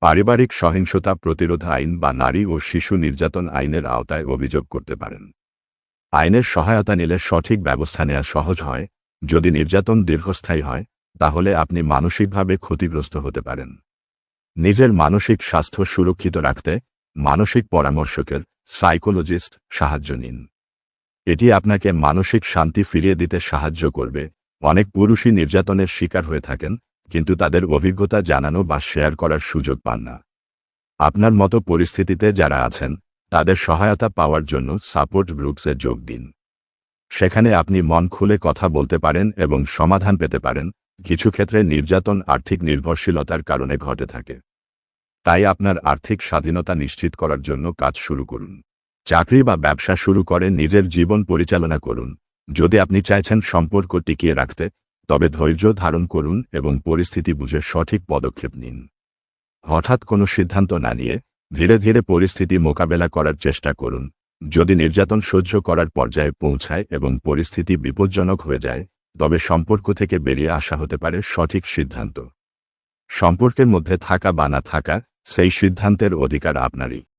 পারিবারিক সহিংসতা প্রতিরোধ আইন বা নারী ও শিশু নির্যাতন আইনের আওতায় অভিযোগ করতে পারেন। আইনের সহায়তা নিলে সঠিক ব্যবস্থা নেওয়া সহজ হয়। যদি নির্যাতন দীর্ঘস্থায়ী হয়, তাহলে আপনি মানসিকভাবে ক্ষতিগ্রস্ত হতে পারেন। নিজের মানসিক স্বাস্থ্য সুরক্ষিত রাখতে মানসিক পরামর্শকের সাইকোলজিস্ট সাহায্য নিন। এটি আপনাকে মানসিক শান্তি ফিরিয়ে দিতে সাহায্য করবে। অনেক পুরুষই নির্যাতনের শিকার হয়ে থাকেন, কিন্তু তাদের অভিজ্ঞতা জানানো বা শেয়ার করার সুযোগ পান না। আপনার মতো পরিস্থিতিতে যারা আছেন, তাদের সহায়তা পাওয়ার জন্য সাপোর্ট গ্রুপসে যোগ দিন। সেখানে আপনি মন খুলে কথা বলতে পারেন এবং সমাধান পেতে পারেন। কিছু ক্ষেত্রে নির্যাতন আর্থিক নির্ভরশীলতার কারণে ঘটে থাকে। তাই আপনার আর্থিক স্বাধীনতা নিশ্চিত করার জন্য কাজ শুরু করুন। চাকরি বা ব্যবসা শুরু করে নিজের জীবন পরিচালনা করুন। যদি আপনি চাইছেন সম্পর্ক টিকিয়ে রাখতে, তবে ধৈর্য ধারণ করুন এবং পরিস্থিতি বুঝে সঠিক পদক্ষেপ নিন। হঠাৎ কোনো সিদ্ধান্ত না নিয়ে ধীরে ধীরে পরিস্থিতি মোকাবেলা করার চেষ্টা করুন। যদি নির্যাতন সহ্য করার পর্যায়ে পৌঁছায় এবং পরিস্থিতি বিপজ্জনক হয়ে যায়, তবে সম্পর্ক থেকে বেরিয়ে আসা হতে পারে সঠিক সিদ্ধান্ত। সম্পর্কের মধ্যে থাকা বা না থাকা, সেই সিদ্ধান্তের অধিকার আপনারই।